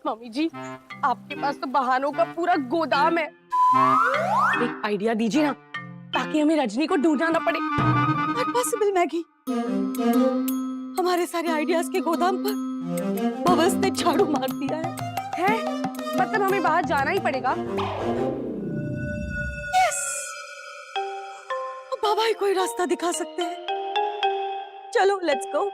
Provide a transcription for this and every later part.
Mummy जी, आपके पास तो बहानों का पूरा गोदाम है। एक आइडिया दीजिए ना, ताकि हमें रजनी को ढूंढना ना पड़े। Not possible Maggi. हमारे सारे आइडियाज के गोदाम पर बबल्स ने झाड़ू मार दिया है। मतलब हमें बाहर जाना ही पड़ेगा। यस, बाबा ही कोई रास्ता दिखा सकते हैं। चलो लेट्स गो।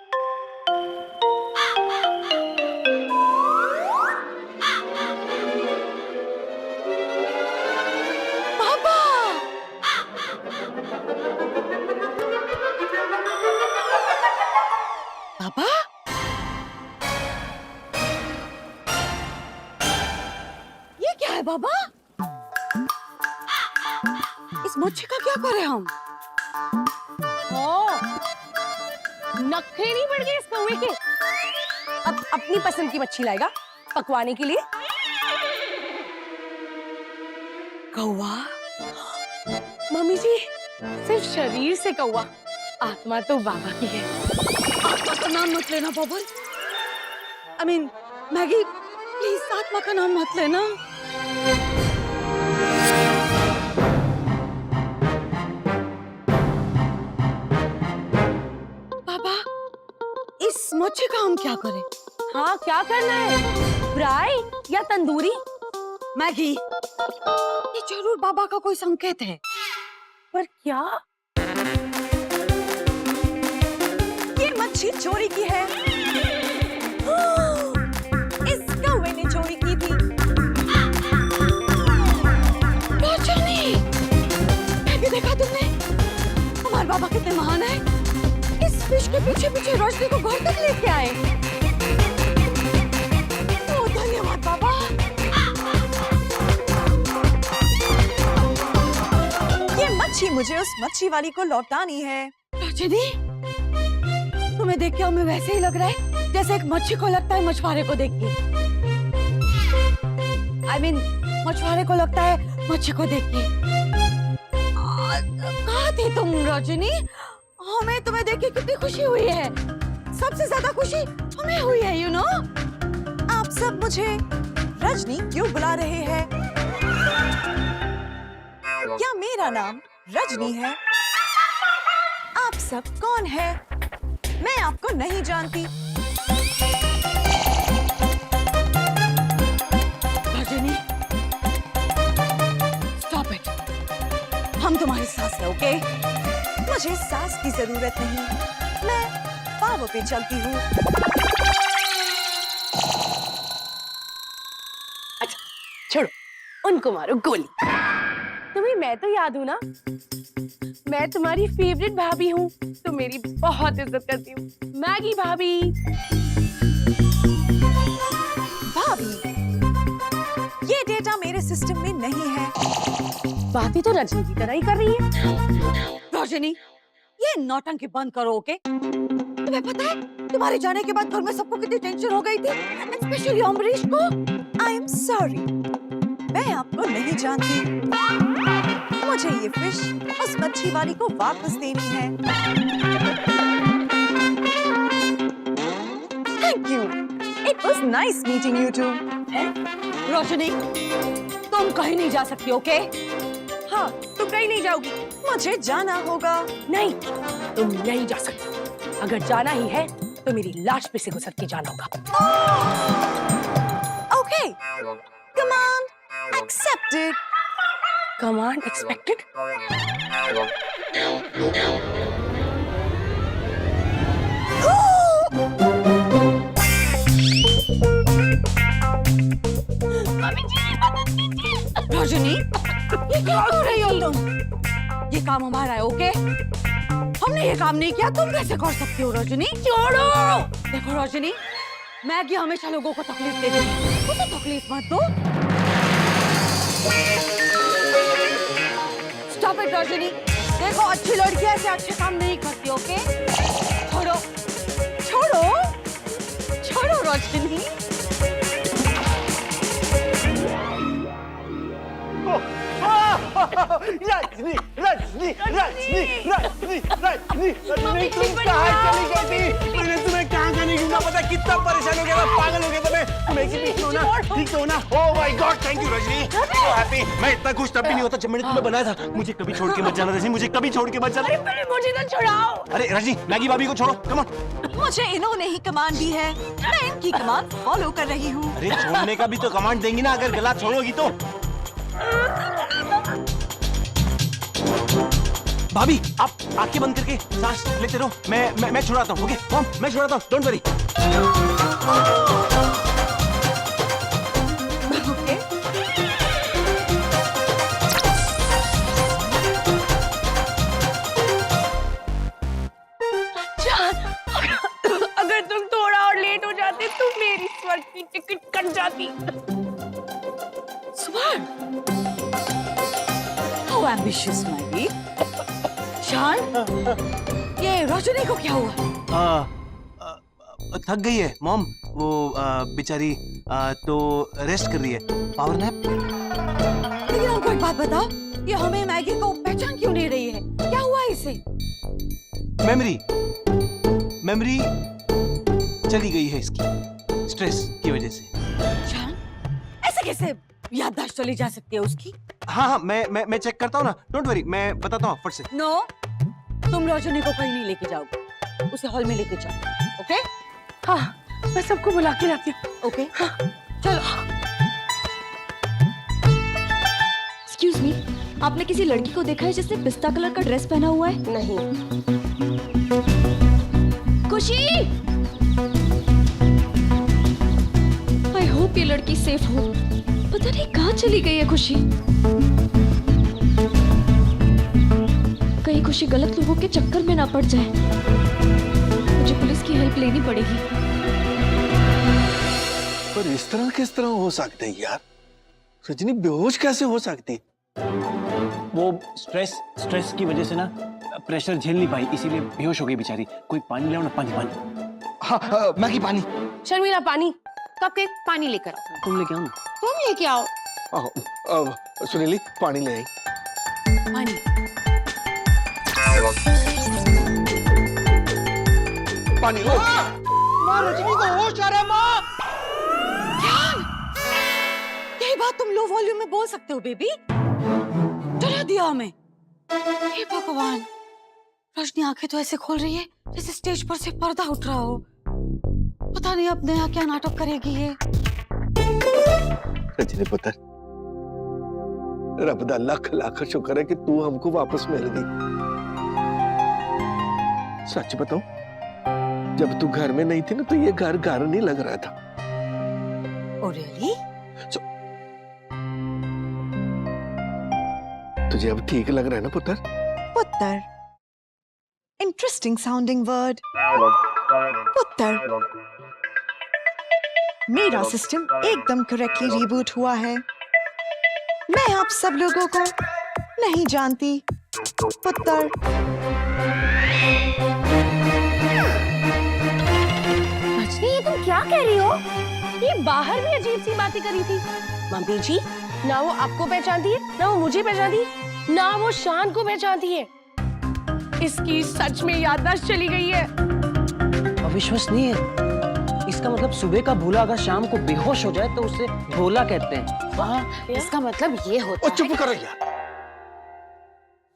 बाबा, बाबा, ये क्या है बाबा? इस मच्छी का क्या करें हम? नखरे नहीं बढ़ गए इस कौवे के। अब अपनी पसंद की मच्छी लाएगा पकवाने के लिए। कौवा? मम्मी जी, सिर्फ शरीर से कौवा, आत्मा तो बाबा की है। आत्मा का नाम मत लेना bubble. I mean Maggi, please आत्मा का नाम मत लेना। बाबा, इस मच्छी का हम क्या करें? हाँ, क्या करना है? फ्राई या तंदूरी? मैगी, ये जरूर बाबा का कोई संकेत है। पर क्या? ये मच्छी चोरी की है। इस कौवे ने चोरी की थी। रोशनी, मैगी देखा तुमने? हमारे बाबा कितने महान हैं। इस फिश के पीछे पीछे रोशनी को घर तक लेके आए। ओ धन्यवाद बाबा। ये मच्छी मुझे उस मच्छी वाली को लौटानी है। रोशनी, तुम्हें देख के हमें वैसे ही लग रहा है जैसे एक मच्छी को लगता है मछुआरे को देख के। I mean, मछुआरे को लगता है मच्छी को देख के। कहाँ थी तुम रजनी? हमें तुम्हें देख के कितनी खुशी हुई है। सबसे ज्यादा खुशी हमें हुई है, you know? आप सब मुझे रजनी क्यों बुला रहे हैं? क्या मेरा नाम रजनी है? आप सब कौन है? मैं आपको नहीं जानती। Rajni, stop it. हम तुम्हारी सास है, ओके? मुझे सास की जरूरत नहीं। मैं पावों पे चलती हूँ। अच्छा, छोड़ो, उनको मारो गोली। तुम्हें मैं तो याद हूँ ना? मैं तुम्हारी फेवरेट भाभी हूँ, तो मेरी बहुत इज्जत करती हूँ, मैगी भाभी। भाभी, ये डेटा मेरे सिस्टम में नहीं है। बातें तो रजनी की तरह ही कर रही है। रोशनी, ये नौटंकी बंद करो, ओके? तुम्हें पता है तुम्हारे जाने के बाद घर में सबको कितनी टेंशन हो गई थी, स्पेशली अम्बरीश को। आई एम सॉरी, मैं आपको नहीं जानती। मुझे ये फिश उस मच्छी वाली को वापस देनी है। Thank you, it was nice meeting you too. Roshni, तुम कहीं नहीं जा सकती, ओके? हाँ, तुम कहीं नहीं जाओगी। मुझे जाना होगा। नहीं, तुम नहीं जा सकती। अगर जाना ही है, तो मेरी लाश पे से गुजर के जाना होगा। Okay, command accepted. Command expected? Rajni, ये क्या कर रही हो तुम? ये काम हमारा है, ओके? हमने ये काम नहीं किया, तुम कैसे कर सकती हो रजनी? छोड़ो! देखो रजनी, मैगी हमेशा लोगों को तकलीफ देती है, उसे तकलीफ मत दो। Stop it Rajni. देखो, अच्छी लड़की ऐसे अच्छे काम नहीं करती, ओके? छोड़ो, छोड़ो, छोड़ो रजनी। रजनी, रजनी, रजनी, रजनी, रजनी, रजनी, तुम कहाँ चली गई थी? मैंने तुम्हें कहाँ नहीं हूँ ना, पता है कितना परेशान हो गया था, पागल हो गया था मैं। तुम एक ही बीच में हो ना, ठीक तो हो ना? Oh my God, thank you Rajni, so happy. मैं इतना खुश तब भी नहीं होता जब मैंने तुम्हें बनाया था। मुझे कभी छोड़ के मत जाना रजनी, मुझे कभी छोड़ के मत जाना। अरे पहले मुझे तो छुड़ाओ। अरे रजनी, मैगी भाभी को छोड़ो, कम ऑन। मुझे इन्होंने ही कमांड दी है, मैं इनकी कमांड फॉलो कर रही हूँ। अरे छोड़ने का भी तो कमांड देंगी ना, अगर गला छोड़ोगी तो। भाभी आप आंखें बंद करके सांस लेते रहो, मैं छुड़ाता हूँ। ओके मॉम, मैं छुड़ाता हूँ, डोंट वरी। ओके, जान, अगर तुम थोड़ा और लेट हो जाते तो मेरी स्वर्ग की टिकट कट जाती। स्वर्ग, हाउ एम्बिशियस मैगी। शान, ये रजनी को क्या हुआ? थक गई है मॉम, वो बेचारी तो रेस्ट कर रही है, पावर नैप। लेकिन हमको एक बात बताओ, ये हमें मैगी को पहचान क्यों नहीं रही है? क्या हुआ इसे? मेमोरी चली गई है इसकी, स्ट्रेस की वजह से। शान, ऐसे कैसे याददाश्त चली जा सकती है उसकी? हाँ, मैं चेक करता हूँ ना, डोंट वरी, मैं बताता हूँ फट से। नो, तुम रजनी को कहीं नहीं लेके जाओगे, उसे हॉल में लेके जाओ। ओके? हाँ, मैं सबको बुला के लाती हूँ। ओके, हाँ, चलो। एक्सक्यूज मी, आपने किसी लड़की को देखा है जिसने पिस्ता कलर का ड्रेस पहना हुआ है? नहीं। खुशी, आई होप ये लड़की सेफ हो। पता नहीं कहाँ चली गई है खुशी। कहीं खुशी गलत लोगों के चक्कर में ना पड़ जाए। मुझे पुलिस की हेल्प लेनी पड़ेगी। पर इस तरह किस तरह हो सकता है यार? रजनी बेहोश कैसे हो सकती? वो स्ट्रेस की वजह से ना प्रेशर झेल नहीं पाई, इसीलिए बेहोश हो गई बेचारी। कोई पानी लाओ ना, पानी। हाँ, मैगी पानी। शर्मिला पानी, कपकेक पानी लेकर आओ। तुम लेके आओ ना। तुम लेके आओ। सुनीली पानी ले आई। पानी। पानी लो। माँ रजनी को होश आ रहा है माँ। यही बात तुम लो वॉल्यूम में बोल सकते हो बेबी? डरा दिया हमें। हे भगवान, रजनी आंखें तो ऐसे खोल रही है जैसे स्टेज पर से पर्दा उठ रहा हो। पता नहीं अब नया क्या नाटक करेगी ये। रजनी पुत्र, रब दा लख लाख शुक्र है कि तू हमको वापस मिल गई। सच बताऊं, जब तू घर में नहीं थी ना तो ये घर घर नहीं लग रहा था। Oh really? तुझे अब ठीक लग रहा है ना पुत्र? पुत्र, इंटरेस्टिंग साउंडिंग वर्ड। पुत्र, मेरा सिस्टम एकदम करेक्टली रिबूट हुआ है। मैं आप सब लोगों को नहीं जानती। पुत्र, रजनी, ये तुम क्या कह रही हो? ये बाहर भी अजीब सी बातें करी थी। मम्मी जी, ना वो आपको पहचानती है, ना वो मुझे पहचानती है, ना वो शान को पहचानती है। इसकी सच में याददाश्त चली गई है। अविश्वसनीय है। इसका मतलब सुबह का भूला अगर शाम को बेहोश हो जाए तो उसे भोला कहते हैं। इसका मतलब ये होता ओ चुप करो यार।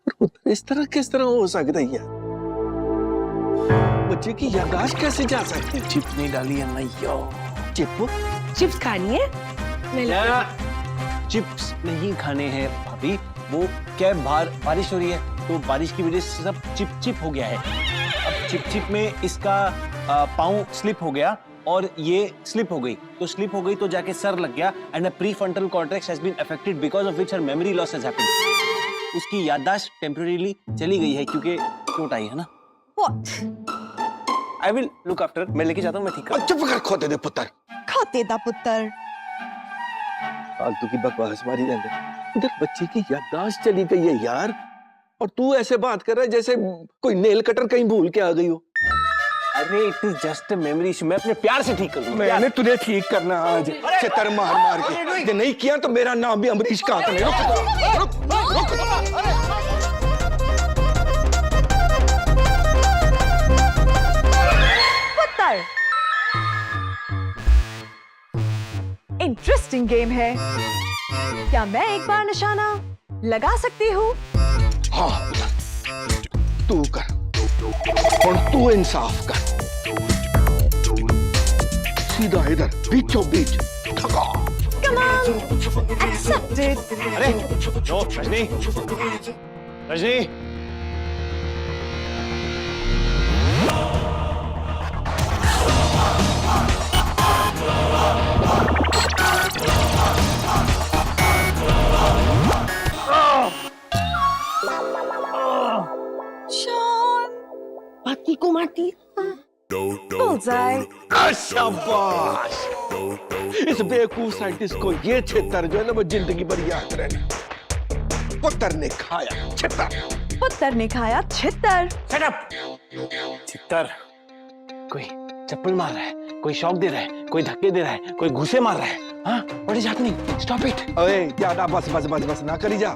पर पुत्र, इस तरह किस तरह हो सकता है यार? बच्चे की याददाश्त कैसे जा सकती? चिप नहीं डाली है नैया। चिप? चिप्स खानी है? ले लो। चिप्स नहीं खाने हैं भाभी, वो क्या बाहर बारिश हो रही है तो बारिश की वजह से सब चिप हो गया है। अब चिप में इसका पाँव स्लिप हो गया और ये स्लिप हो गई, तो स्लिप हो गई तो जाके सर लग गया and the prefrontal cortex has been affected because of which her memory loss has happened. उसकी याददाश्त टेम्परेरीली चली गई है क्योंकि चोट आई है ना। What? I will look after, मैं लेके जाता हूँ, मैं ठीक कर। चुप कर खोते दे पुत्र। खोते दा पुत्र। फालतू की बकवास मारी जाते। उधर बच्चे की याददाश्त चली गई है यार, और तू ऐसे बात कर रहा है जैसे कोई नेल कटर कहीं भूल के आ गई हो। अरे it is just a memory issue, मैं अपने प्यार से ठीक कर दूंगा। मैंने तुझे ठीक करना आज, छितर मार मार के। ये नहीं किया तो मेरा नाम भी अमरीश कांत नहीं। पुत्र, इंटरेस्टिंग गेम है। क्या मैं एक बार निशाना लगा सकती हूँ? हाँ तू कर और तू इंसाफ कर। सीधा इधर बीचों बीच ठगा। Accepted. अरे नो रजनी, रजनी शॉन, बाकी को मारती Bullseye. शाबाश। इस बेवकूफ साइंटिस्ट को ये छितर जो है ना वो जिंदगी भर याद रहना। पुत्र ने खाया छितर। पुत्र ने खाया छितर। Set up. चित्तर, कोई चप्पल मार रहा है, कोई शॉक दे रहा है, कोई धक्के दे रहा है, कोई घुसे मार रहा है। हाँ, what is happening? Stop it. ओए ज्यादा बस बस बस बस ना करी जा।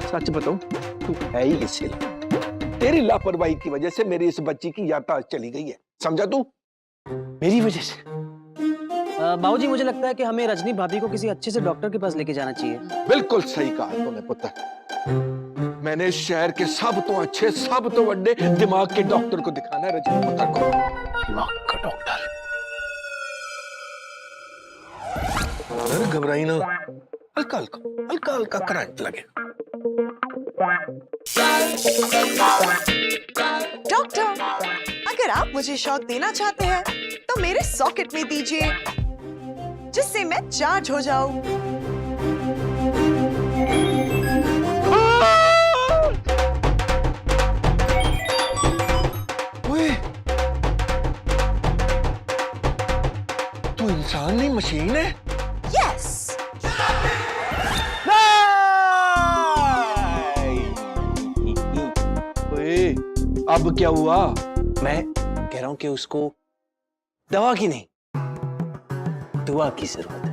सच बताऊं तू है ही इसीलिए। तेरी लापरवाही की वजह से मेरी इस बच्ची की याददाश्त चली गई है, समझा तू? मेरी वजह से? बाबूजी मुझे लगता है कि हमें रजनी भाभी को किसी अच्छे से डॉक्टर के पास लेके जाना चाहिए। बिल्कुल सही कहा तूने पुत्र। मैंने इस शहर के सब तो अच्छे सब तो बड़े दिमाग के डॉक्टर को दिखाना है रजनी पुत्र को। दिमाग का डॉक्टर। अरे घबराई ना, हल्का हल्का हल्का हल्का करंट लगे। डॉक्टर, अगर आप मुझे शॉक देना चाहते हैं तो मेरे सॉकेट में दीजिए, जिससे मैं चार्ज हो जाऊं। ओए, तू इंसान नहीं मशीन है। यस। ओए, अब क्या हुआ? मैं कह रहा हूं कि उसको दवा की नहीं, दुआ की जरूरत है।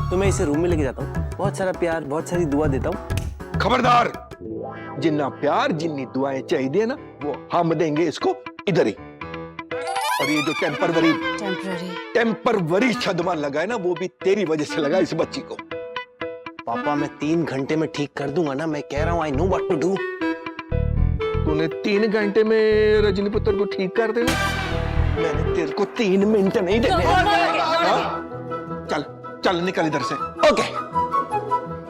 तो मैं इसे रूम में लेके जाता हूँ, बहुत सारा प्यार, बहुत सारी दुआ देता हूँ। खबरदार, जिन्ना प्यार जिन्नी दुआएं चाहिए ना वो हम देंगे इसको इधर ही। और ये जो टेम्परवरी सदमा लगा है ना वो भी तेरी वजह से लगा इस बच्ची को। पापा मैं 3 घंटे में ठीक कर दूंगा ना, मैं कह रहा हूँ I know what to do. तूने 3 घंटे में रजनी पुत्र को ठीक कर देना? मैंने तेरे को 3 मिनट नहीं देने। हाँ? चल चल निकल इधर से। ओके।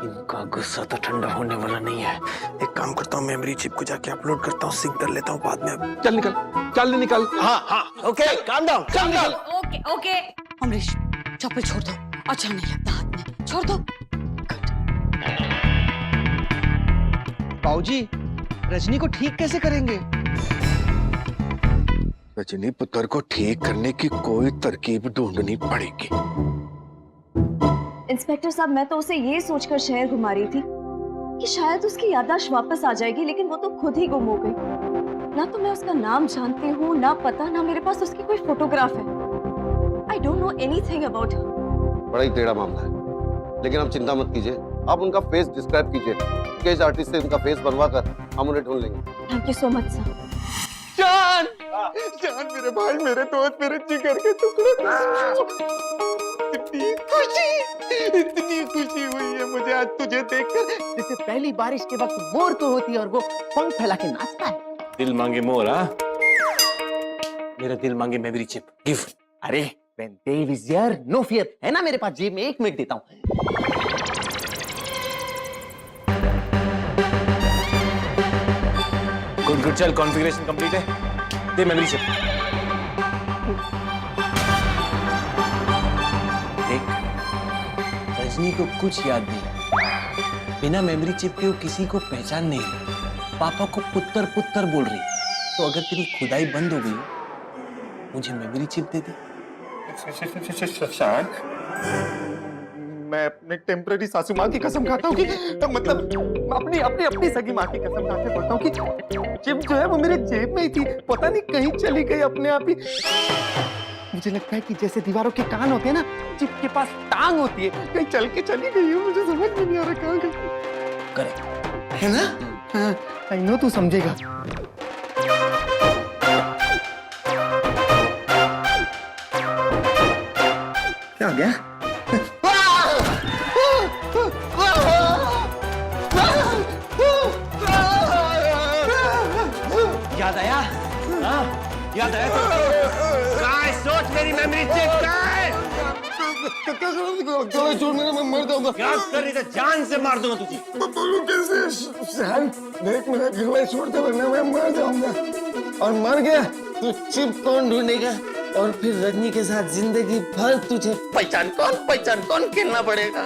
इनका गुस्सा तो ठंडा होने वाला नहीं है। एक काम करता हूँ, मेमोरी चिप को जाके अपलोड करता हूँ, सिंक कर लेता हूँ बाद में। चल निकल, चल निकल। हाँ हाँ ओके, काम डाउन, चल निकल। Okay okay. अमरीश, चप्पल छोड़ दो, अच्छा नहीं लगता हाथ में, छोड़ दो। बाबूजी, रजनी को ठीक कैसे करेंगे? रजनी पुत्र को ठीक करने की कोई तरकीब ढूंढनी पड़ेगी। इंस्पेक्टर साहब, मैं तो उसे ये सोचकर शहर घुमा रही थी कि शायद उसकी याददाश्त वापस आ जाएगी, लेकिन वो तो खुद ही गुम हो गई। ना तो मैं उसका नाम जानती हूँ, ना पता, ना मेरे पास उसकी कोई फोटोग्राफ है। I don't know anything about her. बड़ा ही टेढ़ा मामला है, लेकिन आप चिंता मत कीजिए। आप उनका फेस डिस्क्राइब कीजिए, स्केच आर्टिस्ट से उनका फेस बनवाकर हम उन्हें ढूंढ लेंगे। Thank you so much sir. जान, जान मेरे भाई, मेरे दोस्त, मेरे जिगर के टुकड़े। इतनी खुशी हुई है मुझे आज तुझे देखकर, जैसे पहली बारिश के वक्त मोर तो होती है और वो पंख फैला के नाचता है। दिल मांगे मोर, हाँ? मेरा दिल मांगे मेमोरी चिप, गिव। अरे when Dave is here, no fear, है ना मेरे पास जेब में, 1 मिनट देता हूँ। गुड गुड, चल कॉन्फ़िगरेशन कंप्लीट है, दे मेमोरी चिप। देख, रजनी को कुछ याद नहीं, बिना मेमोरी चिप के वो किसी को पहचान नहीं, पापा को पुत्र पुत्र बोल रही। तो अगर तेरी खुदाई बंद हो गई, मुझे मेमोरी चिप दे दे। शशांक, मैं अपने टेम्पररी सासू माँ की कसम खाता हूँ कि मतलब अपनी अपनी अपनी सगी माँ की कसम खा के बोलता हूँ कि चिप जो है वो मेरे जेब में ही थी, पता नहीं कहीं चली गई अपने आप ही। मुझे लगता है कि जैसे दीवारों के कान होते हैं ना, चिप के पास टांग होती है, कहीं चल के चली गई है, मुझे समझ में नहीं आ रहा कहाँ गई। करेक्ट है ना? हाँ, आई नो तू समझेगा। क्या हो गया? याद आया? हाँ? याद आया? काय सोच मेरी मेमोरी चेक कर। गला छोड़ मेरा, मैं मर जाऊंगा। क्या कर रही थी? जान से मार दूंगा तुझे। बोलूं कैसे? सहन, देख मेरा गला छोड़ दे वरना मैं मर जाऊंगा। और मर गया तो चिप कौन ढूंढेगा? और फिर रजनी के साथ जिंदगी भर तुझे पहचान कौन खेलना पड़ेगा?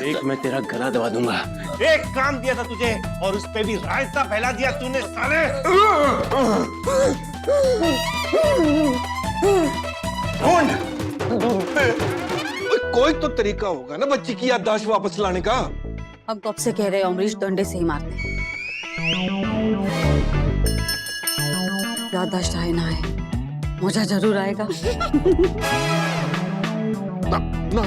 एक मैं तेरा गला दबा दूंगा। एक काम दिया था तुझे और उस पे भी रायता फैला दिया तूने साले। कोई तो तरीका होगा ना बच्ची की याददाश्त वापस लाने का। हम कब से कह रहे हैं अमरीश डंडे से ही मारते हैं। याददाश्त आए ना आए, मजा जरूर आएगा। ना, ना,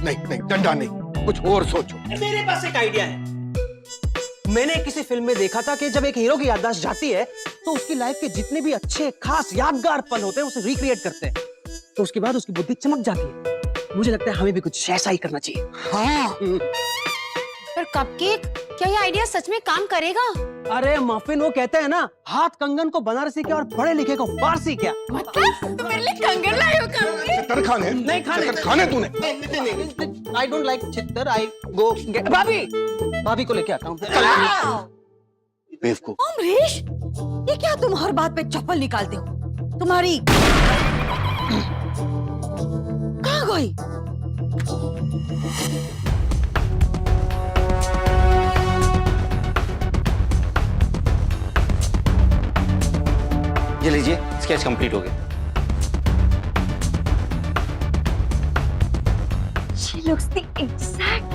नहीं, डंडा नहीं, कुछ और सोचो। मेरे पास एक आइडिया है। मैंने किसी फिल्म में देखा था कि जब एक हीरो की याददाश्त जाती है तो उसकी लाइफ के जितने भी अच्छे खास यादगार पल होते हैं उसे रिक्रिएट करते हैं, तो उसके बाद उसकी बुद्धि चमक जाती है। मुझे लगता है हमें भी कुछ ऐसा ही करना चाहिए। हाँ। पर कपकेक, क्या ये आइडिया सच में काम करेगा? अरे मफिन, वो कहते हैं ना, हाथ कंगन को बनारसी क्या और पढ़े लिखे को फारसी क्या। मतलब तुम मेरे लिए कंगन लाए हो कपकेक? चित्तर खाने? नहीं खाने। चित्तर खाने तूने? आई डोंट लाइक चित्तर, आई गो गेट भाभी को लेके आता हूँ। बेवकूफ। अमरीश, ये क्या तुम हर बात पे चप्पल निकालते हो? तुम्हारी कहाँ गई? ये लीजिए, स्केच कंप्लीट हो गया। She looks the exact.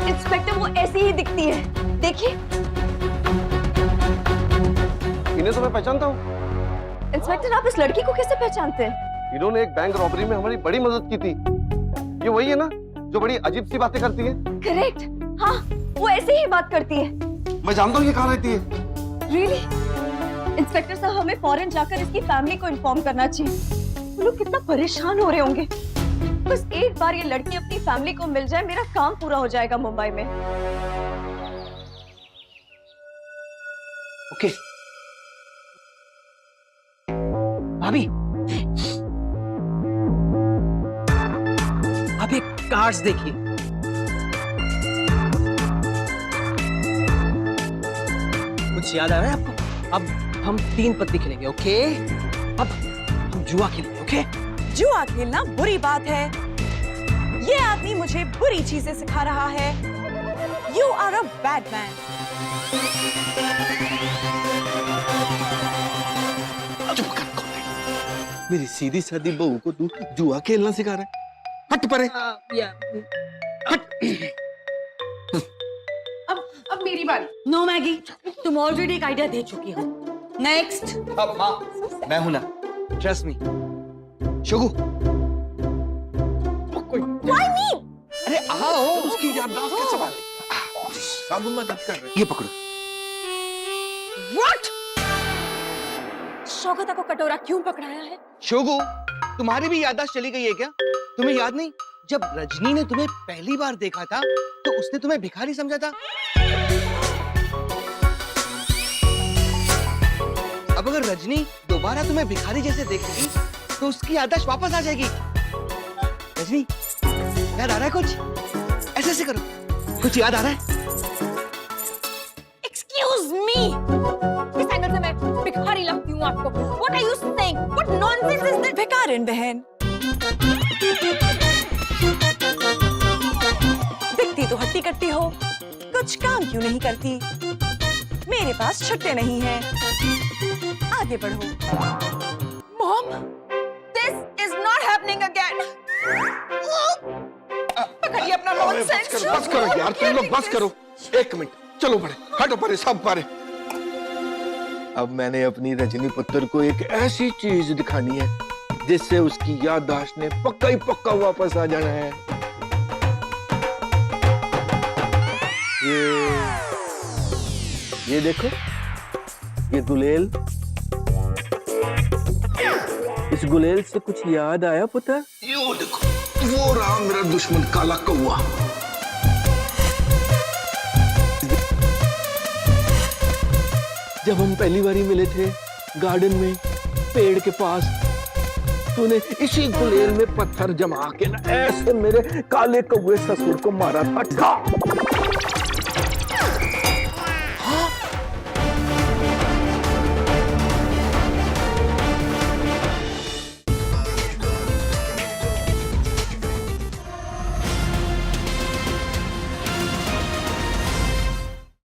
Inspector, वो ऐसी ही दिखती है, देखिए। इन्हें तो मैं पहचानता हूँ। इंस्पेक्टर, आप इस लड़की को कैसे पहचानते हैं? इन्होंने एक बैंक रॉबरी में हमारी बड़ी मदद की थी। ये वही है ना जो बड़ी अजीब सी बातें करती है? करेक्ट, हाँ, वो ऐसे ही बात करती है। मैं जानता हूँ ये कहाँ रहती है। रियली? इंस्पेक्टर साहब, हमें फौरन जाकर इसकी फैमिली को इन्फॉर्म करना चाहिए। वो लोग कितना परेशान हो रहे होंगे। बस एक बार ये लड़की अपनी फैमिली को मिल जाए, मेरा काम पूरा हो जाएगा मुंबई में। ओके भाभी, आप ये कार्ड्स देखिए। कुछ याद आ रहा है आपको? अब हम 3 पत्ती खेलेंगे, ओके? अब हम जुआ खेलेंगे, ओके? जुआ खेलना बुरी बात है। ये आदमी मुझे बुरी चीजें सिखा रहा है। You are a bad man. चुप कर, कौन है? मेरी सीधी सादी बहू को तू जुआ खेलना सिखा रहा है? हट परे। अब मेरी बारी। नो मैगी, तुम ऑलरेडी एक आइडिया दे चुकी हो। नेक्स्ट। अब माँ, मैं हूं ना, trust me. Shugu, Why me? अरे आओ। उसकी याददाश्त कैसे संभाले? साबुन मदद कर रहे। ये पकड़ो। What? शौकता को कटोरा क्यों पकड़ाया है? शोगु, तुम्हारी भी याददाश्त चली गई है क्या? तुम्हें याद नहीं, जब रजनी ने तुम्हें पहली बार देखा था तो उसने तुम्हें भिखारी समझा था। अब अगर रजनी दोबारा तुम्हें भिखारी जैसे देखेगी तो उसकी याददाश्त वापस आ जाएगी। रजनी, याद आ रहा है कुछ? ऐसे ऐसे करो, कुछ याद आ रहा है? Excuse me. किस एंगल से मैं भिखारी लगती हूँ आपको? What are you saying? What nonsense is this? भिखारिन बहन। दिखती तो हट्टी कट्टी हो, कुछ काम क्यों नहीं करती? मेरे पास छुट्टे नहीं हैं। आगे बढ़ो। Mom, this is not happening again. पकड़िए अपना nonsense। बस करो यार, तुम लोग बस करो। 1 मिनट, चलो परे, हटो परे, सब परे। अब मैंने अपनी रजनी पुत्र को एक ऐसी चीज दिखानी है जिससे उसकी याददाश्त ने पक्का ही पक्का वापस आ जाना है। ये देखो, ये गुलेल। इस गुलेल से कुछ याद आया पुत्र? यो देखो, वो रहा मेरा दुश्मन काला कौवा। जब हम पहली बारी मिले थे गार्डन में पेड़ के पास, तूने इसी गुलेल में पत्थर जमा के ना ऐसे मेरे काले कौवे ससुर को मारा था।